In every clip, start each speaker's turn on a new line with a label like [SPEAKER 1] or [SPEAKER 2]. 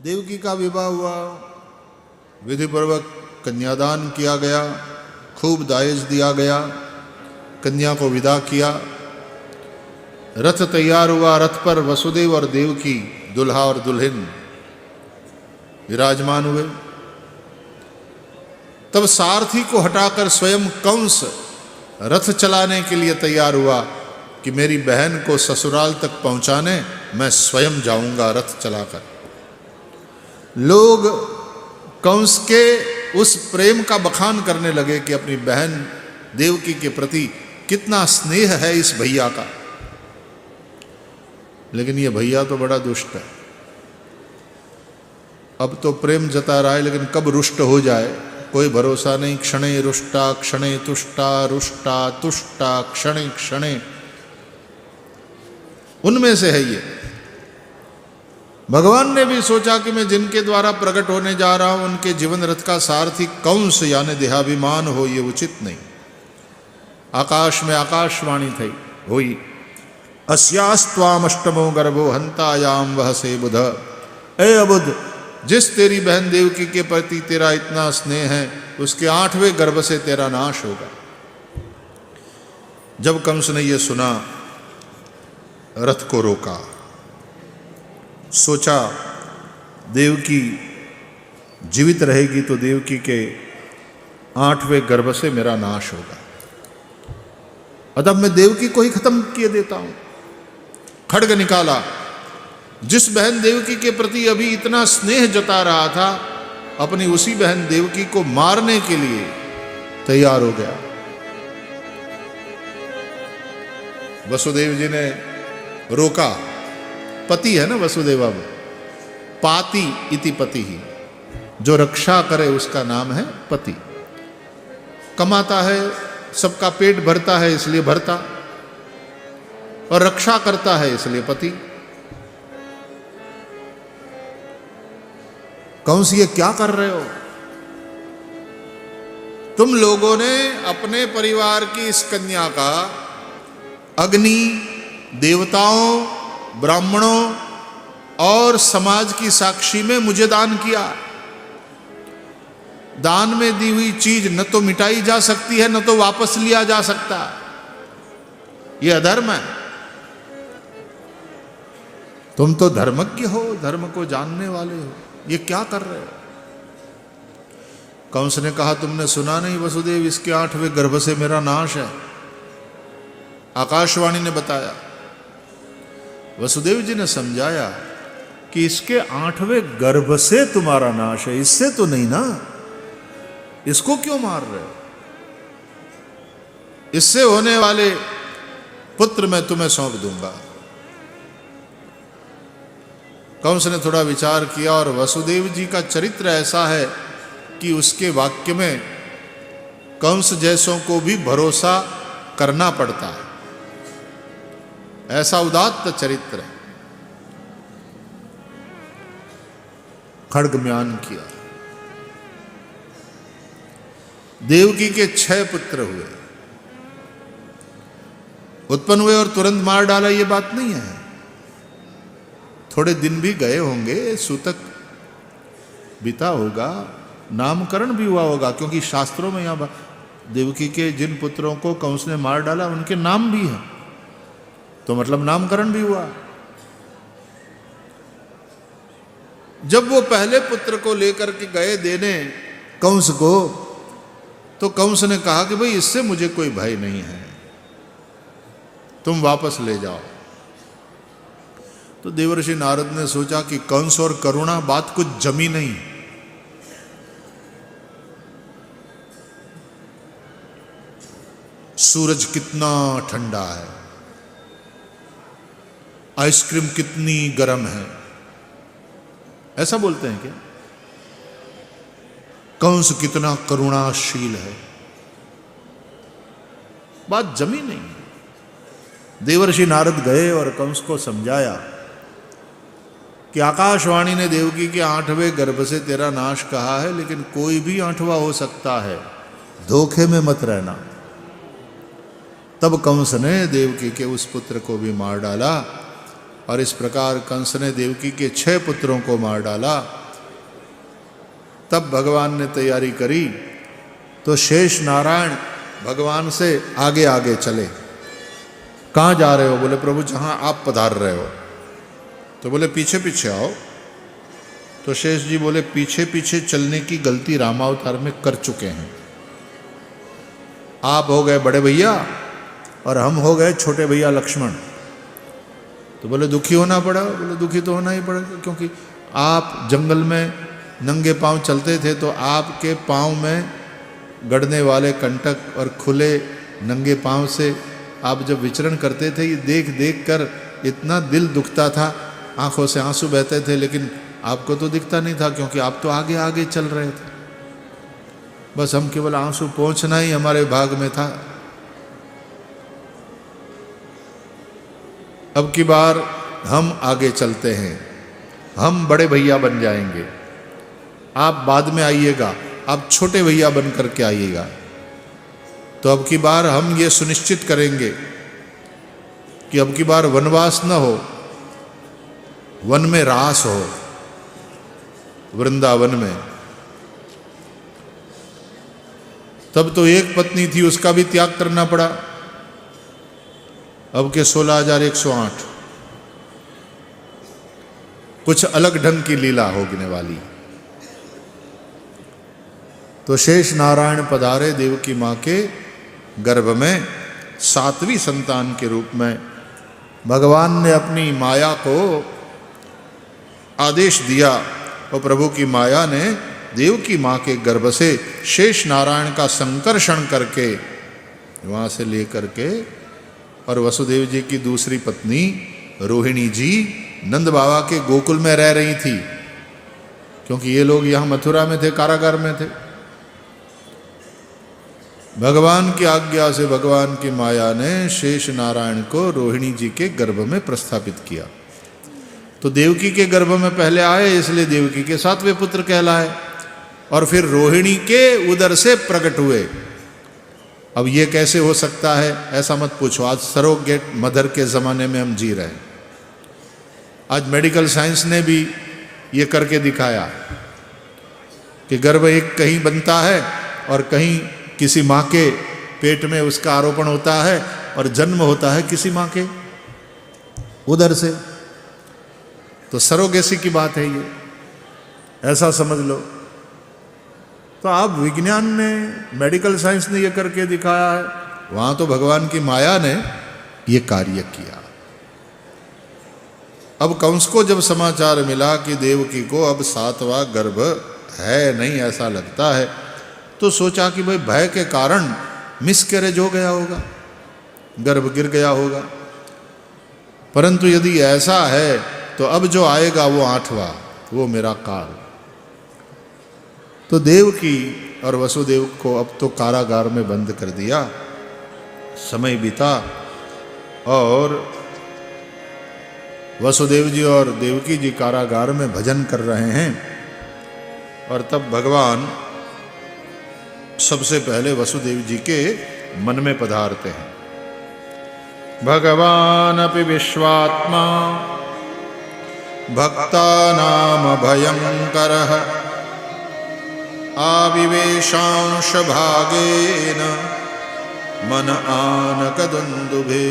[SPEAKER 1] देवकी का विवाह हुआ, विधिपूर्वक कन्यादान किया गया, खूब दायज दिया गया, कन्या को विदा किया, रथ तैयार हुआ, रथ पर वसुदेव और देवकी दुल्हा और दुल्हन विराजमान हुए। तब सारथी को हटाकर स्वयं कंस रथ चलाने के लिए तैयार हुआ कि मेरी बहन को ससुराल तक पहुंचाने मैं स्वयं जाऊंगा रथ चलाकर। लोग कंस के उस प्रेम का बखान करने लगे कि अपनी बहन देवकी के प्रति कितना स्नेह है इस भैया का। लेकिन ये भैया तो बड़ा दुष्ट है। अब तो प्रेम जता रहा है, लेकिन कब रुष्ट हो जाए कोई भरोसा नहीं। क्षणे रुष्टा क्षणे तुष्टा, रुष्टा तुष्टा क्षणे क्षणे, उनमें से है ये। भगवान ने भी सोचा कि मैं जिनके द्वारा प्रकट होने जा रहा हूं उनके जीवन रथ का सारथी कंस यानी देहाभिमान हो, ये उचित नहीं। आकाश में आकाशवाणी थी हुई, अस्यास्त्वाम अष्टमो गर्भो हंतायाम वह से बुध। ए अबुध, जिस तेरी बहन देवकी के प्रति तेरा इतना स्नेह है उसके 8वें गर्भ से तेरा नाश होगा। जब कंस ने यह सुना, रथ को रोका, सोचा देवकी जीवित रहेगी तो देवकी के 8वें गर्भ से मेरा नाश होगा, अतः मैं देवकी को ही खत्म किए देता हूं। खड्ग निकाला, जिस बहन देवकी के प्रति अभी इतना स्नेह जता रहा था, अपनी उसी बहन देवकी को मारने के लिए तैयार हो गया। वसुदेव जी ने रोका। पति है ना वसुदेव, अब पाति इति पति ही, जो रक्षा करे उसका नाम है पति। कमाता है, सबका पेट भरता है इसलिए भरता, और रक्षा करता है इसलिए पति। कंस ये क्या कर रहे हो? तुम लोगों ने अपने परिवार की इस कन्या का अग्नि, देवताओं, ब्राह्मणों और समाज की साक्षी में मुझे दान किया। दान में दी हुई चीज न तो मिटाई जा सकती है, न तो वापस लिया जा सकता। यह अधर्म है। तुम तो धर्मज्ञ हो, धर्म को जानने वाले हो, ये क्या कर रहे हो? कंस ने कहा, तुमने सुना नहीं वसुदेव, इसके 8वें गर्भ से मेरा नाश है। आकाशवाणी ने बताया। वसुदेव जी ने समझाया कि इसके 8वें गर्भ से तुम्हारा नाश है, इससे तो नहीं ना, इसको क्यों मार रहे हो? इससे होने वाले पुत्र मैं तुम्हें सौंप दूंगा। कंस ने थोड़ा विचार किया और वसुदेव जी का चरित्र ऐसा है कि उसके वाक्य में कंस जैसों को भी भरोसा करना पड़ता है, ऐसा उदात्त चरित्र है। खड्ग म्यान किया। देवकी के 6 पुत्र हुए, उत्पन्न हुए और तुरंत मार डाला, ये बात नहीं है। थोड़े दिन भी गए होंगे, सूतक बीता होगा, नामकरण भी हुआ होगा, क्योंकि शास्त्रों में यहां देवकी के जिन पुत्रों को कंस ने मार डाला उनके नाम भी हैं, तो मतलब नामकरण भी हुआ। जब वो पहले पुत्र को लेकर के गए देने कंस को, तो कंस ने कहा कि भाई इससे मुझे कोई भय नहीं है, तुम वापस ले जाओ। तो देवर्षि नारद ने सोचा कि कंस और करुणा बात कुछ जमी नहीं। सूरज कितना ठंडा है, आइसक्रीम कितनी गर्म है, ऐसा बोलते हैं क्या? कंस कितना करुणाशील है, बात जमी नहीं। देवर्षि नारद गए और कंस को समझाया कि आकाशवाणी ने देवकी के 8वें गर्भ से तेरा नाश कहा है, लेकिन कोई भी 8वां हो सकता है, धोखे में मत रहना। तब कंस ने देवकी के उस पुत्र को भी मार डाला और इस प्रकार कंस ने देवकी के 6 पुत्रों को मार डाला। तब भगवान ने तैयारी करी तो शेष नारायण भगवान से आगे आगे चले। कहाँ जा रहे हो? बोले प्रभु जहाँ आप पधार रहे हो। तो बोले पीछे पीछे आओ। तो शेष जी बोले पीछे पीछे चलने की गलती रामावतार में कर चुके हैं। आप हो गए बड़े भैया और हम हो गए छोटे भैया लक्ष्मण। तो बोले दुखी होना पड़ा। बोले दुखी तो होना ही पड़ेगा, क्योंकि आप जंगल में नंगे पांव चलते थे तो आपके पांव में गड़ने वाले कंटक और खुले नंगे पांव से आप जब विचरण करते थे, ये देख देख कर इतना दिल दुखता था, आंखों से आंसू बहते थे, लेकिन आपको तो दिखता नहीं था क्योंकि आप तो आगे आगे चल रहे थे। बस हम केवल आंसू पहुंचना ही हमारे भाग में था। अब की बार हम आगे चलते हैं, हम बड़े भैया बन जाएंगे, आप बाद में आइएगा, आप छोटे भैया बन करके आइएगा। तो अब की बार हम ये सुनिश्चित करेंगे कि अब की बार वनवास न हो, वन में रास हो, वृंदावन में। तब तो एक पत्नी थी, उसका भी त्याग करना पड़ा। अब के 16,108 कुछ अलग ढंग की लीला होने वाली। तो शेष नारायण पधारे देवकी मां के गर्भ में 7वीं संतान के रूप में। भगवान ने अपनी माया को आदेश दिया और प्रभु की माया ने देवकी मां के गर्भ से शेष नारायण का संकर्षण करके वहां से लेकर के, और वसुदेव जी की दूसरी पत्नी रोहिणी जी नंद बाबा के गोकुल में रह रही थी, क्योंकि ये लोग यहाँ मथुरा में थे, कारागार में थे। भगवान की आज्ञा से भगवान की माया ने शेष नारायण को रोहिणी जी के गर्भ में प्रस्थापित किया। तो देवकी के गर्भ में पहले आए, इसलिए देवकी के 7वें पुत्र कहलाए, और फिर रोहिणी के उदर से प्रकट हुए। अब ये कैसे हो सकता है, ऐसा मत पूछो। आज सरोगेट मदर के ज़माने में हम जी रहे हैं। आज मेडिकल साइंस ने भी ये करके दिखाया कि गर्भ एक कहीं बनता है और कहीं किसी माँ के पेट में उसका आरोपण होता है और जन्म होता है किसी माँ के उदर से। तो सरोगेसी की बात है ये, ऐसा समझ लो। तो अब विज्ञान ने, मेडिकल साइंस ने ये करके दिखाया है, वहाँ तो भगवान की माया ने ये कार्य किया। अब कंस को जब समाचार मिला कि देवकी को अब 7वां गर्भ है नहीं, ऐसा लगता है, तो सोचा कि भाई भय के कारण मिसकैरेज हो गया होगा, गर्भ गिर गया होगा। परंतु यदि ऐसा है तो अब जो आएगा वो 8वां, वो मेरा काल। तो देवकी और वसुदेव को अब तो कारागार में बंद कर दिया। समय बीता और वसुदेव जी और देवकी जी कारागार में भजन कर रहे हैं। और तब भगवान सबसे पहले वसुदेव जी के मन में पधारते हैं। भगवान अपि विश्वात्मा भक्तानाम भयंकरः आविवेशांश भागेन मन आनक दुंदुभे।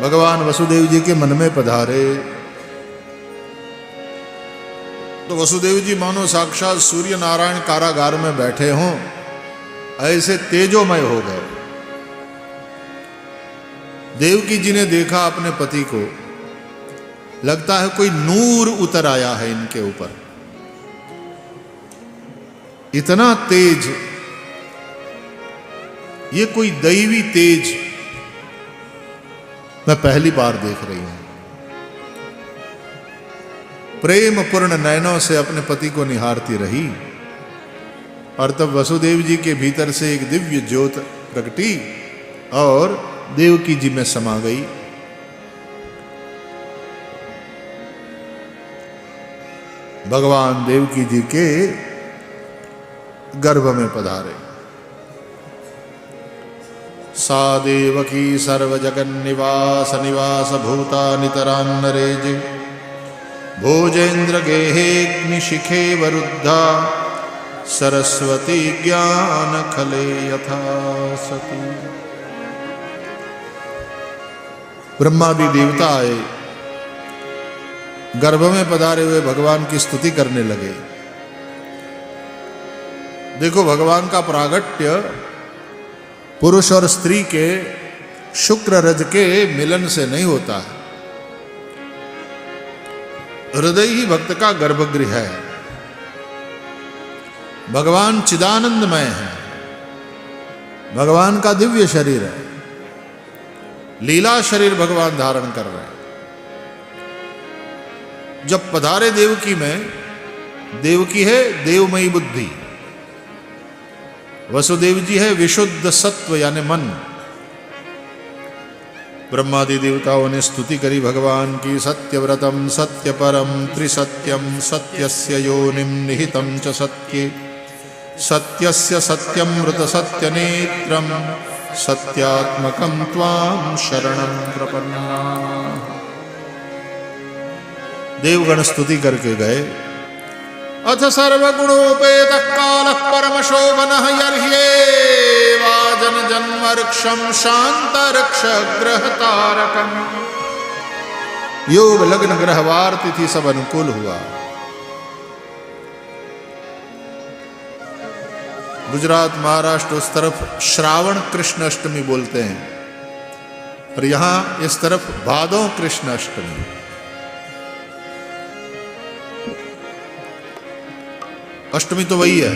[SPEAKER 1] भगवान वसुदेव जी के मन में पधारे तो वसुदेव जी मानो साक्षात सूर्य नारायण कारागार में बैठे हों, ऐसे तेजोमय हो गए। देवकी जी ने देखा अपने पति को, लगता है कोई नूर उतर आया है इनके ऊपर। इतना तेज, ये कोई दैवी तेज मैं पहली बार देख रही हूं। प्रेम पूर्ण नयनों से अपने पति को निहारती रही और तब वसुदेव जी के भीतर से एक दिव्य ज्योत प्रकटी और देवकी जी में समा गई। भगवान देवकी जी के गर्भ में पधारे। सा देवकी सर्वजगन्निवास निवास भूतानितरान्नरेजे भोजेन्द्र गेहेग्निशिखे वरुद्धा सरस्वती ज्ञान खले यथा सती। ब्रह्मादि देवता आए, गर्भ में पधारे हुए भगवान की स्तुति करने लगे। देखो, भगवान का प्रागट्य पुरुष और स्त्री के शुक्र रज के मिलन से नहीं होता है। हृदय ही भक्त का गर्भगृह है। भगवान चिदानंदमय है, भगवान का दिव्य शरीर है, लीला शरीर भगवान धारण कर रहे हैं। जब पधारे देवकी में, देवकी है देवमयी बुद्धि, वसुदेव जी है विशुद्ध सत्व यानी मन। ब्रह्मादि देवताओं ने स्तुति करी भगवान की। सत्यव्रतम सत्यपरम त्रिसत्यम सत्यस्य योनिम निहितम च सत्ये सत्यस्य सत्यमृत सत्यनेत्रम सत्यात्मकं त्वां शरणं प्रपन्नाः। देवगण स्तुति करके गए। अथ सर्वगुणोपेतः कालः परमशोभनः यर्ह्येवाजन जन्मर्क्षं शान्तर्क्षग्रहतारकम्। योग लग्न ग्रहवार तिथि सब अनुकूल हुआ। गुजरात महाराष्ट्र उस तरफ श्रावण कृष्ण अष्टमी बोलते हैं और यहां इस तरफ भादौ कृष्ण अष्टमी। अष्टमी तो वही है,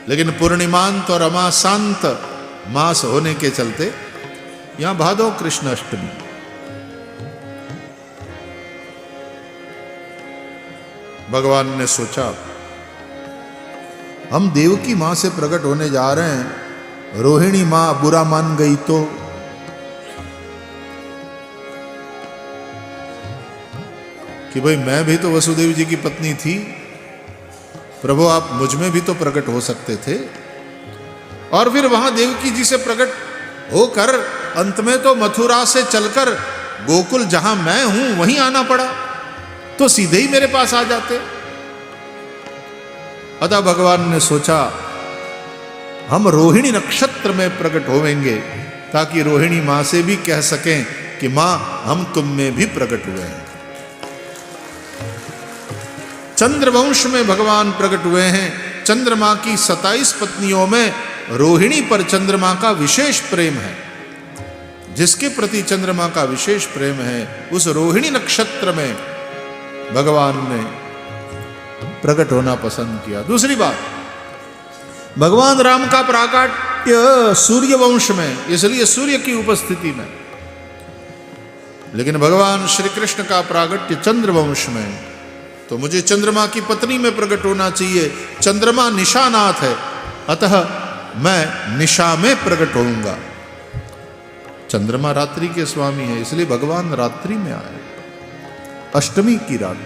[SPEAKER 1] लेकिन पूर्णिमांत और अमासांत मास होने के चलते यहां भादौ कृष्ण अष्टमी। भगवान ने सोचा, हम देवकी मां से प्रकट होने जा रहे हैं, रोहिणी मां बुरा मान गई तो? कि भाई मैं भी तो वसुदेव जी की पत्नी थी, प्रभु आप मुझ में भी तो प्रकट हो सकते थे। और फिर वहां देवकी जी से प्रकट होकर अंत में तो मथुरा से चलकर गोकुल जहां मैं हूं वहीं आना पड़ा, तो सीधे ही मेरे पास आ जाते। अतः भगवान ने सोचा हम रोहिणी नक्षत्र में प्रकट होवेंगे, ताकि रोहिणी मां से भी कह सकें कि मां हम तुम में भी प्रकट हुए हैं। चंद्रवंश में भगवान प्रकट हुए हैं। चंद्रमा की 27 पत्नियों में रोहिणी पर चंद्रमा का विशेष प्रेम है। जिसके प्रति चंद्रमा का विशेष प्रेम है, उस रोहिणी नक्षत्र में भगवान ने प्रकट होना पसंद किया। दूसरी बात, भगवान राम का प्राकट्य सूर्य वंश में, इसलिए सूर्य की उपस्थिति में, लेकिन भगवान श्री कृष्ण का प्राकट्य चंद्रवंश में, तो मुझे चंद्रमा की पत्नी में प्रकट होना चाहिए। चंद्रमा निशानाथ है, अतः मैं निशा में प्रकट होऊंगा। चंद्रमा रात्रि के स्वामी है, इसलिए भगवान रात्रि में आए, अष्टमी की रात।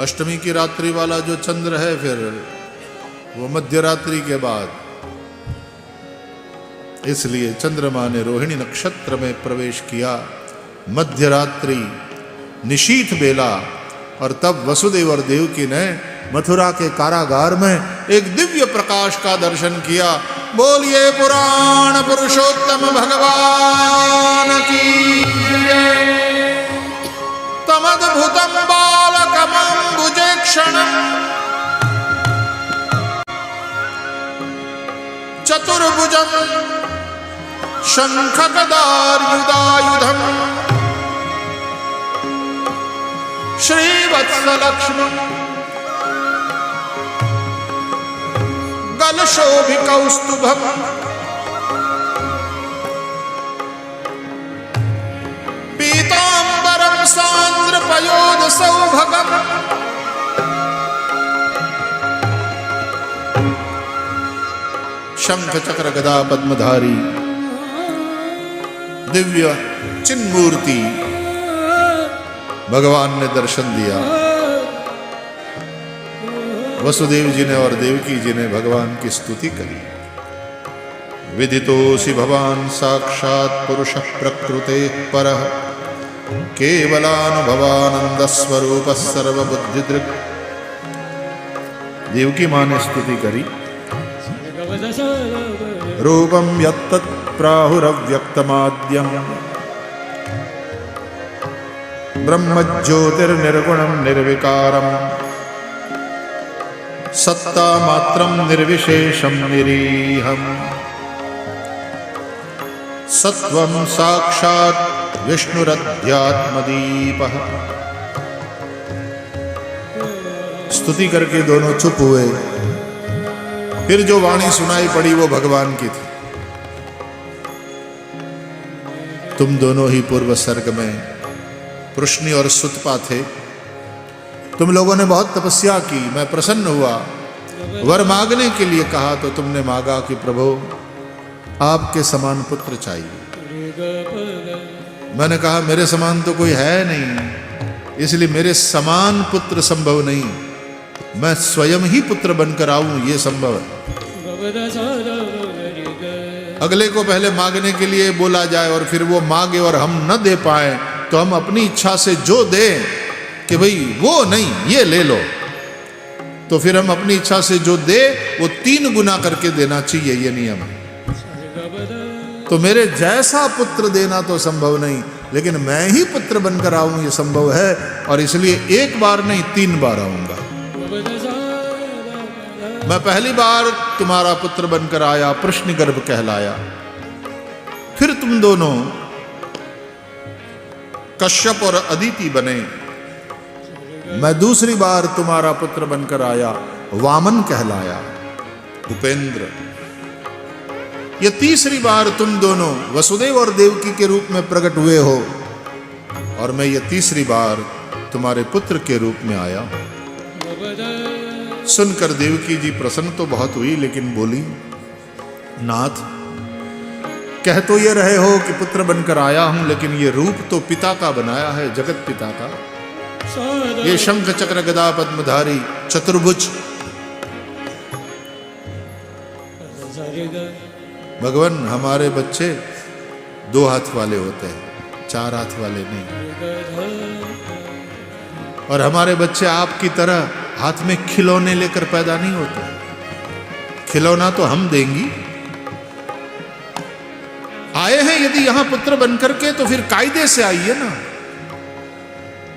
[SPEAKER 1] अष्टमी की रात्रि वाला जो चंद्र है, फिर वो मध्य रात्रि के बाद, इसलिए चंद्रमा ने रोहिणी नक्षत्र में प्रवेश किया मध्य रात्रि निशीथ बेला। और तब वसुदेव और देवकी ने मथुरा के कारागार में एक दिव्य प्रकाश का दर्शन किया। बोलिए पुराण पुरुषोत्तम भगवान की जय। तमद्भुतं बालकमंबुजेक्षणं चतुर्भुजं शंखगदार्युधायुधम् श्रीवत्सलक्ष्मम् गलशोभिकौस्तुभम् पीताम्बरं सान्द्रपयोधसौभगम् शंख चक्र गदा पद्मधारी दिव्य चिन्मूर्ति भगवान ने दर्शन दिया। वसुदेव जी ने और देवकी जी ने भगवान की स्तुति करी। विदितोऽसि भवान् साक्षात् पुरुषः प्रकृतेः परः केवलानुभवानंदस्वरूपः सर्वबुद्धिदृक्। देवकी माँ ने स्तुति करी। रूपम यत्तत् प्राहुरव्यक्तमाद्यं ब्रह्मज्योतिर्निर्गुणं निर्विकारं सत्ता मात्रं निर्विशेषं निरीहम् सत्वं साक्षात् विष्णुरध्यात्मदीपः। स्तुति करके दोनों चुप हुए। फिर जो वाणी सुनाई पड़ी वो भगवान की थी। तुम दोनों ही पूर्व सर्ग में पृश्नि और सुतपा थे। तुम लोगों ने बहुत तपस्या की, मैं प्रसन्न हुआ। वर मांगने के लिए कहा तो तुमने मांगा कि प्रभु आपके समान पुत्र चाहिए। मैंने कहा मेरे समान तो कोई है नहीं, इसलिए मेरे समान पुत्र संभव नहीं, मैं स्वयं ही पुत्र बनकर आऊं ये संभव है। अगले को पहले मांगने के लिए बोला जाए और फिर वो मांगे और हम न दे पाए तो हम अपनी इच्छा से जो दें कि भाई वो नहीं ये ले लो, तो फिर हम अपनी इच्छा से जो दे वो 3 गुना करके देना चाहिए, ये नियम है। तो मेरे जैसा पुत्र देना तो संभव नहीं, लेकिन मैं ही पुत्र बनकर आऊं ये संभव है, और इसलिए एक बार नहीं 3 बार आऊंगा। मैं पहली बार तुम्हारा पुत्र बनकर आया, प्रश्न गर्भ कहलाया। फिर तुम दोनों कश्यप और अदिति बने। मैं दूसरी बार तुम्हारा पुत्र बनकर आया, वामन कहलाया, उपेंद्र। ये तीसरी बार तुम दोनों वसुदेव और देवकी के रूप में प्रकट हुए हो, और मैं ये तीसरी बार तुम्हारे पुत्र के रूप में आया। सुनकर देवकी जी प्रसन्न तो बहुत हुई, लेकिन बोली नाथ कह तो ये रहे हो कि पुत्र बनकर आया हूं, लेकिन ये रूप तो पिता का बनाया है, जगत पिता का। ये शंख चक्र गदा पद्मधारी चतुर्भुज भगवान। हमारे बच्चे 2 हाथ वाले होते हैं, 4 हाथ वाले नहीं। और हमारे बच्चे आपकी तरह हाथ में खिलौने लेकर पैदा नहीं होते। खिलौना तो हम देंगी। आए हैं यदि यहां पुत्र बनकर के, तो फिर कायदे से आइए ना,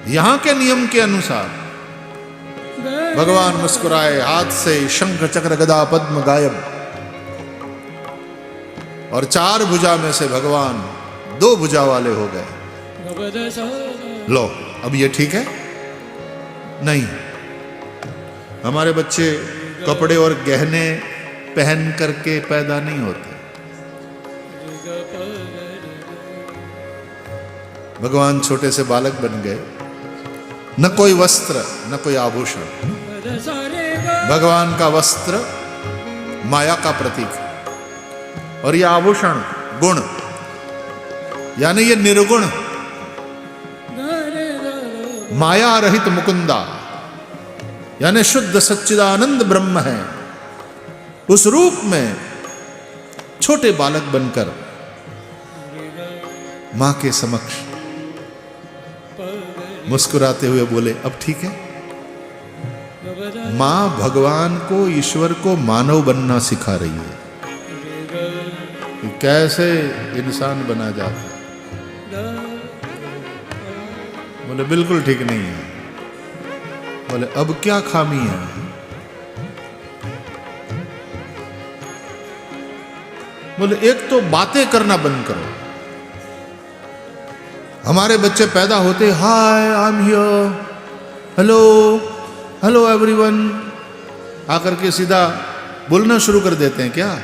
[SPEAKER 1] यहां के नियम के अनुसार। भगवान मुस्कुराए, हाथ से शंख चक्र गदा पद्म गायब, और 4 भुजा में से भगवान 2 भुजा वाले हो गए। लो अब ये ठीक है? नहीं, हमारे बच्चे कपड़े और गहने पहन करके पैदा नहीं होते। भगवान छोटे से बालक बन गए, न कोई वस्त्र न कोई आभूषण। भगवान का वस्त्र माया का प्रतीक, और ये आभूषण गुण, यानी ये निर्गुण माया रहित मुकुंदा, यानी शुद्ध सच्चिदानंद ब्रह्म है। उस रूप में छोटे बालक बनकर मां के समक्ष मुस्कुराते हुए बोले अब ठीक है। मां भगवान को, ईश्वर को मानव बनना सिखा रही है कि कैसे इंसान बना जाता है। बोले बिल्कुल ठीक नहीं है। बोले अब क्या खामी है? बोले एक तो बातें करना बंद करो। हमारे बच्चे पैदा होते hi I am here, hello hello everyone आकर के सीधा बोलना शुरू कर देते हैं क्या?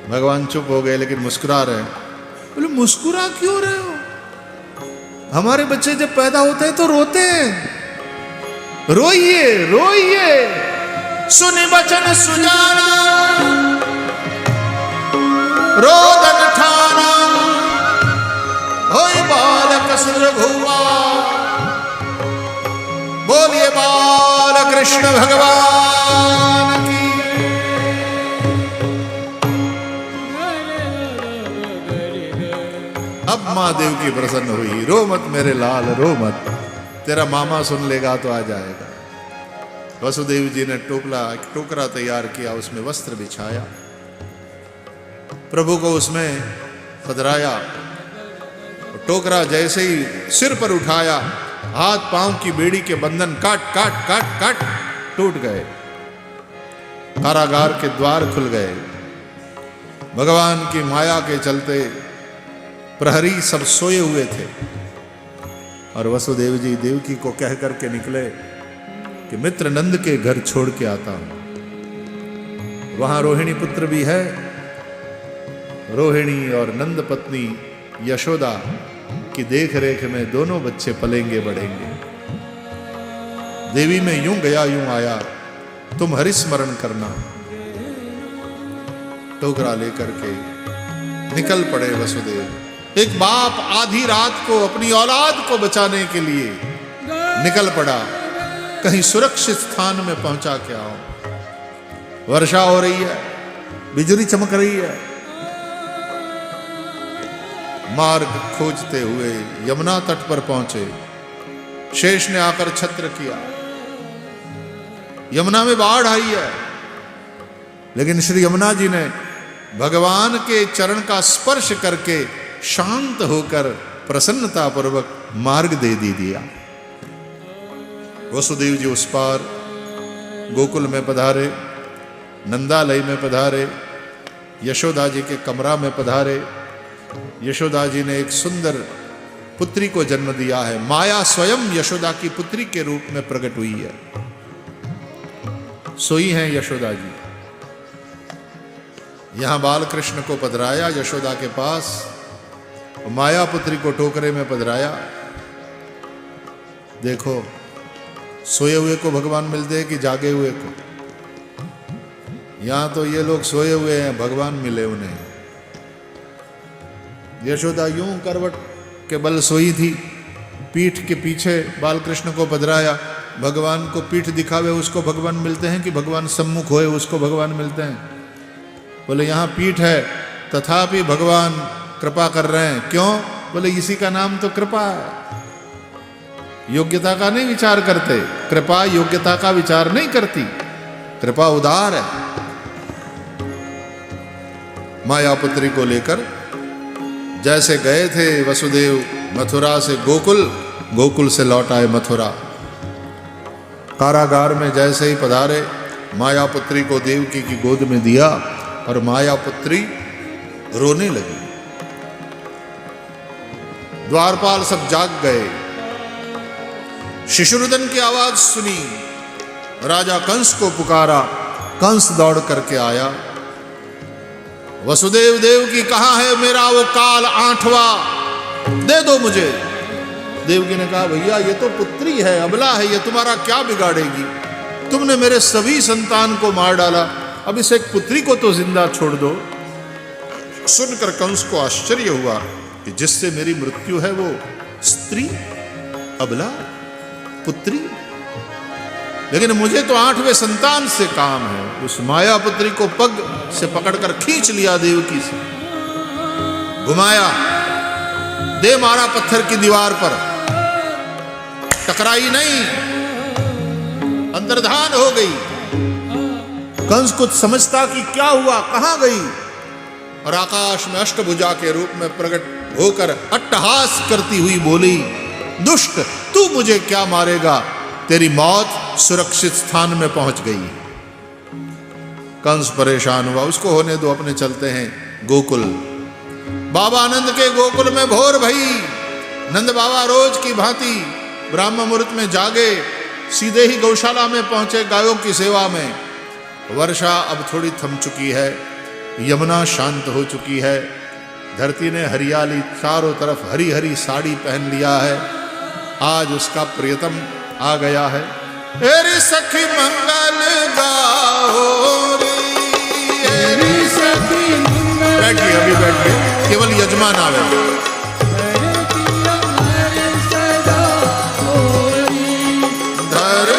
[SPEAKER 1] भगवान चुप हो गए, लेकिन मुस्कुरा रहे हैं। बोले मुस्कुरा क्यों रहे हो? हमारे बच्चे जब पैदा होते हैं तो रोते हैं। रोइए रोइए, सुनि बचन सुजाना, रोदन ठाना, होई बालक सुर भुआ। बोलिए बोलिए बाल कृष्ण भगवान की। अब मां देवकी प्रसन्न हुई। रो मत मेरे लाल, रो मत, तेरा मामा सुन लेगा तो आ जाएगा। वसुदेव जी ने टोकरा तैयार किया, उसमें वस्त्र बिछाया, प्रभु को उसमें पधराया। टोकरा जैसे ही सिर पर उठाया, हाथ पांव की बेड़ी के बंधन काट काट काट काट टूट गए। कारागार के द्वार खुल गए। भगवान की माया के चलते प्रहरी सब सोए हुए थे और वसुदेव जी देवकी को कह करके निकले कि मित्र नंद के घर छोड़ के आता हूं। वहां रोहिणी पुत्र भी है। रोहिणी और नंद पत्नी यशोदा की देख रेख में दोनों बच्चे पलेंगे बढ़ेंगे। देवी में यूं गया यूं आया, तुम हरिस्मरण करना। टोकरा लेकर के निकल पड़े वसुदेव। एक बाप आधी रात को अपनी औलाद को बचाने के लिए निकल पड़ा, कहीं सुरक्षित स्थान में पहुंचा के आओ। वर्षा हो रही है, बिजली चमक रही है। मार्ग खोजते हुए यमुना तट पर पहुंचे। शेष ने आकर छत्र किया। यमुना में बाढ़ आई है, लेकिन श्री यमुना जी ने भगवान के चरण का स्पर्श करके शांत होकर प्रसन्नता पूर्वक मार्ग दे दिया। वसुदेव जी उस पार गोकुल में पधारे, नंदालय में पधारे, यशोदा जी के कमरा में पधारे। यशोदा जी ने एक सुंदर पुत्री को जन्म दिया है। माया स्वयं यशोदा की पुत्री के रूप में प्रकट हुई है। सोई हैं यशोदा जी। यहां बाल कृष्ण को पधराया यशोदा के पास, माया पुत्री को टोकरे में पधराया। देखो, सोए हुए को भगवान मिलते हैं कि जागे हुए को? यहां तो ये लोग सोए हुए हैं, भगवान मिले उन्हें। यशोदा यूं करवट के बल सोई थी, पीठ के पीछे बाल कृष्ण को पधराया। भगवान को पीठ दिखावे उसको भगवान मिलते हैं कि भगवान सम्मुख होए उसको भगवान मिलते हैं? बोले यहां पीठ है तथापि भगवान कृपा कर रहे हैं। क्यों? बोले इसी का नाम तो कृपा है। योग्यता का नहीं विचार करते, कृपा योग्यता का विचार नहीं करती, कृपा उदार है। माया पुत्री को लेकर जैसे गए थे वसुदेव मथुरा से गोकुल, गोकुल से लौट आए मथुरा। कारागार में जैसे ही पधारे, माया पुत्री को देवकी की गोद में दिया और माया पुत्री रोने लगी। द्वारपाल सब जाग गए। शिशुरुदन की आवाज सुनी, राजा कंस को पुकारा। कंस दौड़ करके आया। वसुदेव देवकी कहाँ है? मेरा वो काल 8वां दे दो मुझे। देवकी ने कहा भैया ये तो पुत्री है, अबला है, ये तुम्हारा क्या बिगाड़ेगी? तुमने मेरे सभी संतान को मार डाला, अब इस एक पुत्री को तो जिंदा छोड़ दो। सुनकर कंस को आश्चर्य हुआ कि जिससे मेरी मृत्यु है वो स्त्री, अबला, पुत्री, लेकिन मुझे तो 8वें संतान से काम है। उस माया पुत्री को पग से पकड़कर खींच लिया देवकी से, घुमाया, दे मारा पत्थर की दीवार पर, टकराई नहीं, अंतर्धान हो गई। कंस कुछ समझता कि क्या हुआ, कहां गई, और आकाश में अष्टभुजा के रूप में प्रकट होकर अट्टहास करती हुई बोली, दुष्ट तू मुझे क्या मारेगा, तेरी मौत सुरक्षित स्थान में पहुंच गई। कंस परेशान हुआ, उसको होने दो, अपने चलते हैं गोकुल। बाबा नंद के गोकुल में भोर भई। नंद बाबा रोज की भांति ब्राह्म मुहूर्त में जागे, सीधे ही गौशाला में पहुंचे गायों की सेवा में। वर्षा अब थोड़ी थम चुकी है, यमुना शांत हो चुकी है, धरती ने हरियाली, चारों तरफ हरी हरी साड़ी पहन लिया है। आज उसका प्रियतम आ गया है। एरी सखी मंगल गाओ रे, एरी सखी मंगल। बैठिए, अभी बैठिए, केवल यजमान आवे। धर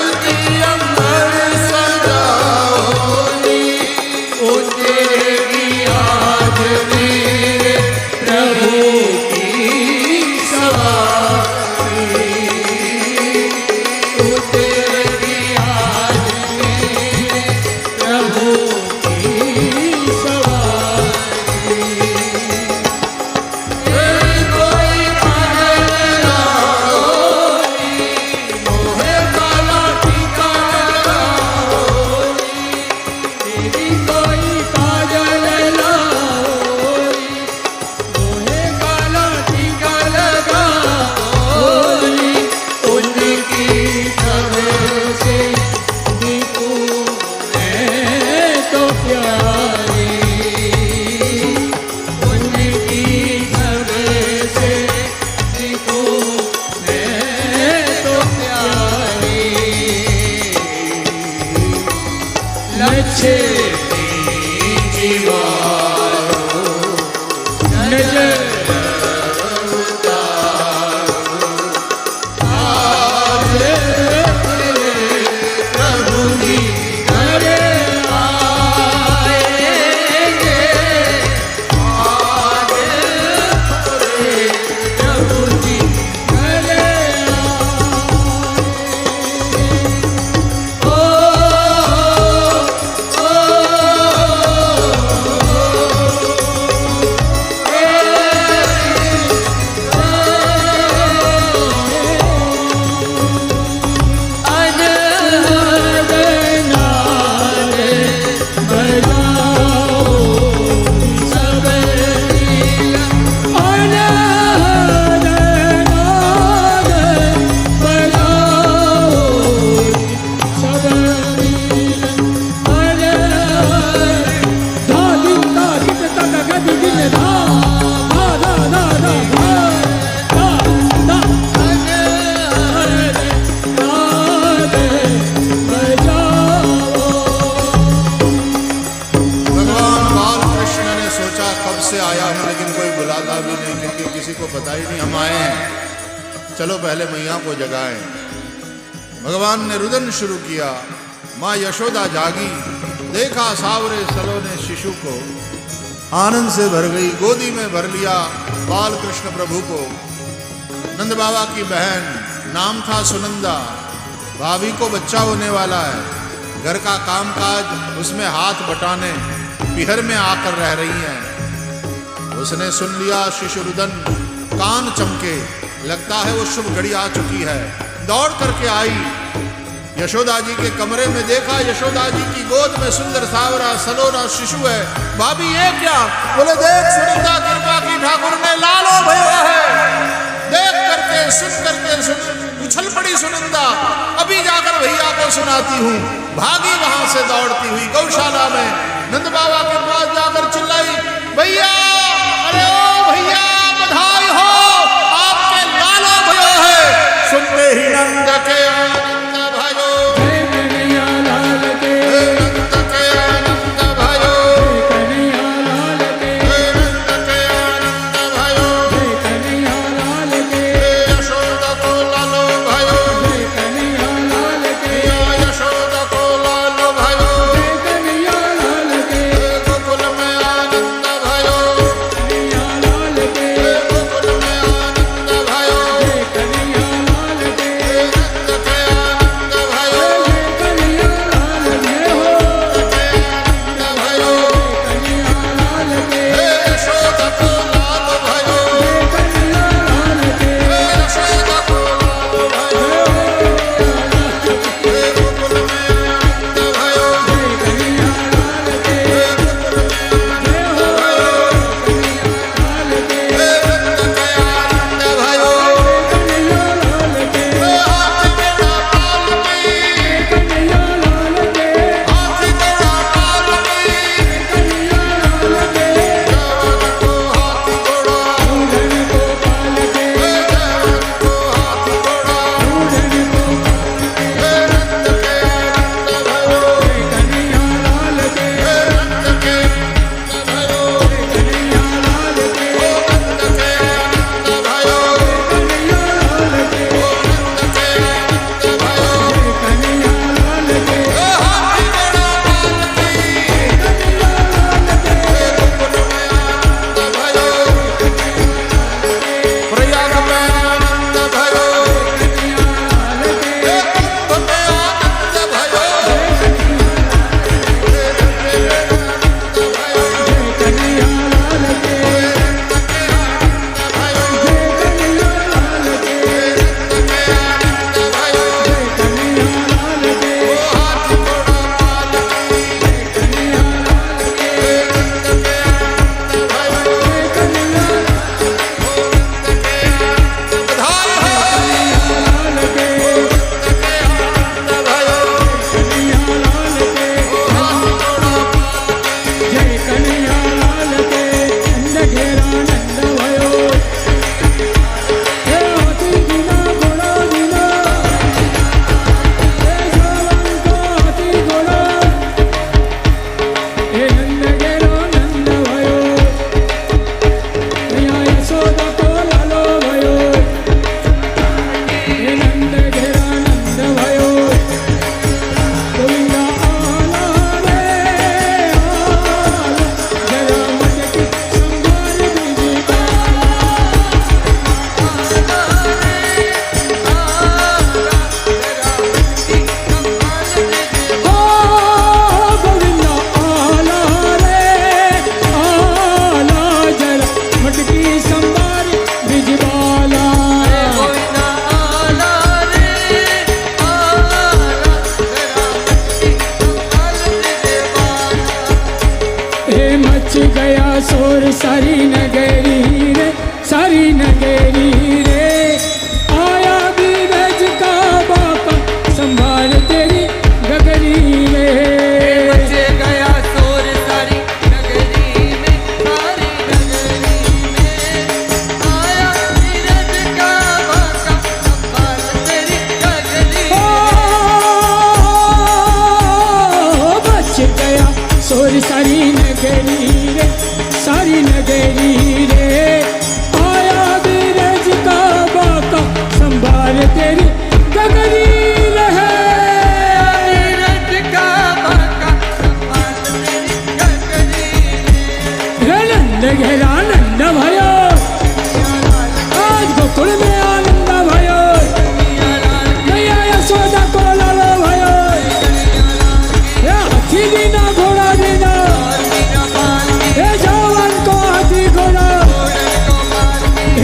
[SPEAKER 1] चलो पहले मैया को जगाएं। भगवान ने रुदन शुरू किया। माँ यशोदा जागी, देखा सावरे सलोने शिशु को, आनंद से भर गई, गोदी में भर लिया बाल कृष्ण प्रभु को। नंद बाबा की बहन, नाम था सुनंदा, भाभी को बच्चा होने वाला है, घर का कामकाज उसमें हाथ बटाने पिहर में आकर रह रही हैं। उसने सुन लिया शिशु रुदन, कान चमके, लगता है वो शुभ घड़ी आ चुकी है। दौड़ करके आई, यशोदा जी के कमरे में देखा, यशोदा जी की गोद में सुंदर सावरा सलोना शिशु है। भाभी ये क्या? बोले देख सुनंदा, कृपा की ठाकुर ने लालो भैया है। देख करके सुन करके उछल पड़ी सुनंदा, अभी जाकर भैया को सुनाती हूँ। भागी वहां से दौड़ती हुई गौशाला में, नंद बाबा के पास जाकर चिल्लाई, भैया, अरे ओ भैया, बधाई हो, आपके लालो भयो है। सुनते ही नंद के आनंद भयो, कन्हैया लाल के, नंद के आनंद भयो, कन्हैया लाल के, नंद के आनंद भयो, कन्हैया लाल के, यशोदा को लालो भयो, कन्हैया लाल के, यशोदा को लालो भयो, कन्हैया लाल के,
[SPEAKER 2] नगरी रे सारी नगरी रे आया बीरज का बाका संभाल तेरी गगरी रे
[SPEAKER 3] मच गया शोर सारी नगरी में सारी नगरी में आया बीरज का बाका संभाल तेरी गगरी
[SPEAKER 2] बच गया शोर सारी नगरी रे सारी नगरी रे आया बीरज का बाका संभाल तेरी गगरी रहे
[SPEAKER 3] बीरज का बाका संभाल तेरी गगरी
[SPEAKER 2] नंद घेरा नंद भयो आज गोकुल में आनंद भयो मैया यशोदा को लालो भयो हाथी दीना घोड़ा दीना जवान को हाथी घोड़ा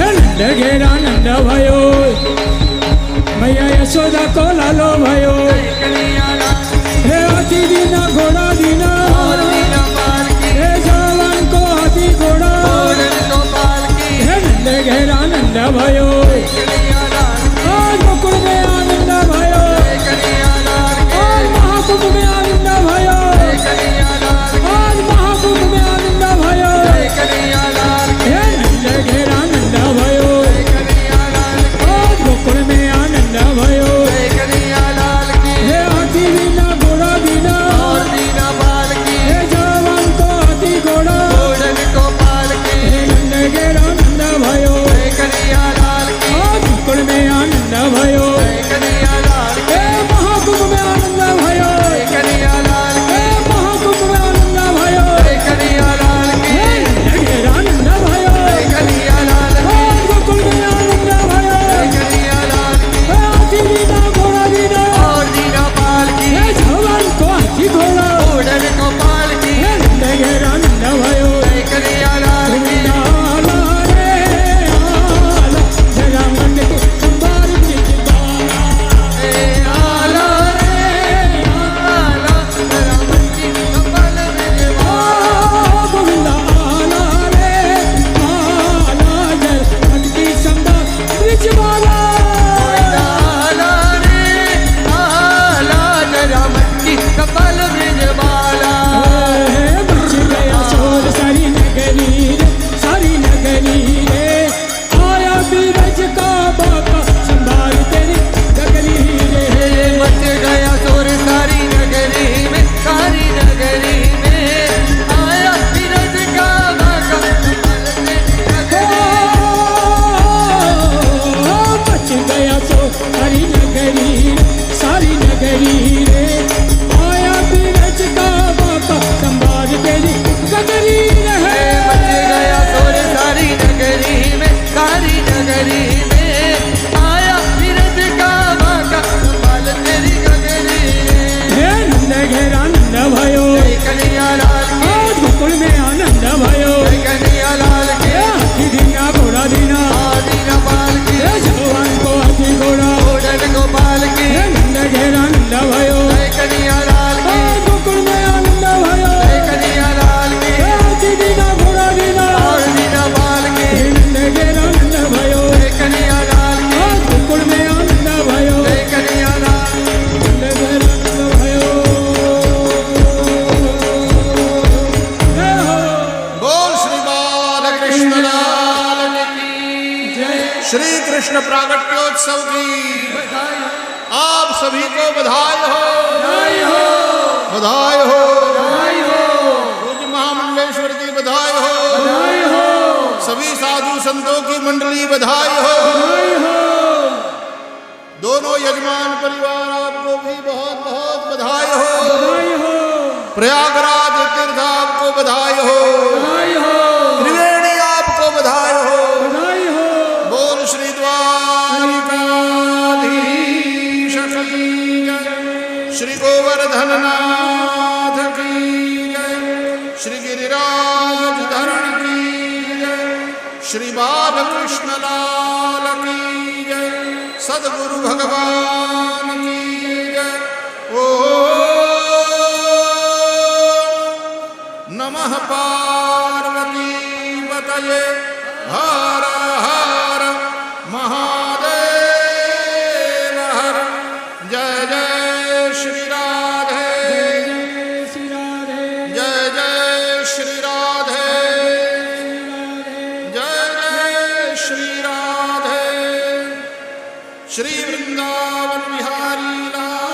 [SPEAKER 2] नंद घेरा नंद भयो मैया यशोदा को लालो भयो हे हाथी दीना घोड़ा दीना हे जवान को हाथी घोड़ा हे नंद घेरा नंद भयो आज गोकुल में आनंद भयो आज महाकुंभ में आनंद भयो आज महाकुंभ में आनंद भयो हे नंद घेरा नंद भयो आज गोकुल में आनंद भयो हे हाथी दीना घोड़ा दीना हे जवान को हाथी घोड़ा हे नंद घेरा नंद भयो आज गोकुल में आनंद भयो हे महाकुंभ में आनंद भयो हे महाकुंभ में आनंद भयो हे नंद घेरा नंद भयो आज गोकुल में आनंद भयो हे हाथी दीना घोड़ा दीना हे जवान को हाथी घोड़ा हे नंद घेरा नंद भयो आला रे आला जरा मन के संभाल ब्रिज बाला आला रे गोविंदा आला रे आला जरा मन की संभाल ब्रिज बाला
[SPEAKER 3] कपाल ब्रिज बाला
[SPEAKER 2] बच गया शोर सारी नगरी रे सारी नगरी रे आया बीरज का बाका संभाल तेरी गगरी रे
[SPEAKER 3] मच गया शोर सारी नगरी में सारी नगरी में आया बीरज का बाका संभाल तेरी
[SPEAKER 2] बच गया शोर सारी नगरी रे सारी नगरी रे आया बीरज का बाका संभाल तेरी गगरी रे
[SPEAKER 3] मच गया शोर सारी नगरी में सारी नगरी में आया बीरज का बाका संभाल तेरी गगरी
[SPEAKER 2] हे नंद घेरा नंद भयो
[SPEAKER 3] कन्हैया लाल की
[SPEAKER 2] आज गोकुल में आनंद भयो
[SPEAKER 3] कन्हैया लाल की
[SPEAKER 2] हे हाथी दीना घोड़ा दीना
[SPEAKER 3] दीना पाल की
[SPEAKER 2] हे जवान को हाथी घोड़ा
[SPEAKER 3] गोपाल की
[SPEAKER 2] हे नंद घेरा नंद भयो
[SPEAKER 3] कन्हैया लाल की
[SPEAKER 2] आज गोकुल में आनंद भयो
[SPEAKER 3] कन्हैया लाल की
[SPEAKER 2] हे हाथी दीना घोड़ा दीना
[SPEAKER 3] दीना पाल की
[SPEAKER 2] हे नंद घेरा नंद भयो
[SPEAKER 3] कन्हैया लाल की
[SPEAKER 2] आज गोकुल में आनंद भयो
[SPEAKER 3] कन्हैया लाल
[SPEAKER 2] नंद घेरा नंद भयो हे हो
[SPEAKER 1] बोल श्री बालकृष्ण लाल की
[SPEAKER 2] जय
[SPEAKER 1] श्री कृष्ण प्रागट्योत्सव की आप सभी को बधाई हो
[SPEAKER 2] जय हो
[SPEAKER 1] बधाई हो
[SPEAKER 2] जय हो
[SPEAKER 1] पूज्य महामंडलेश्वर की बधाई हो
[SPEAKER 2] जय हो
[SPEAKER 1] सभी साधु संतों की मंडली बधाई हो
[SPEAKER 2] जय हो
[SPEAKER 1] दोनों यजमान परिवार आपको भी बहुत बहुत बधाई हो
[SPEAKER 2] जय हो
[SPEAKER 1] प्रयागराज तीर्थ आपको बधाई हो
[SPEAKER 2] बधाई हो
[SPEAKER 1] त्रिवेणी आपको बधाई हो
[SPEAKER 2] बधाई हो
[SPEAKER 1] बोल श्री द्वारिकाधीश की जय श्री गोवर्धन नाथ की जय श्री गिरिराज धरण की जय श्री बालकृष्ण लाल की जय सद्गुरु भगवान की जय ओ नमः पार्वती पतये हर हर महादेव हर। जय जय श्री राधे,
[SPEAKER 2] श्री राधे
[SPEAKER 1] जय जय श्री राधे, जय जय श्री राधे। श्री वृंदावन बिहारी लाल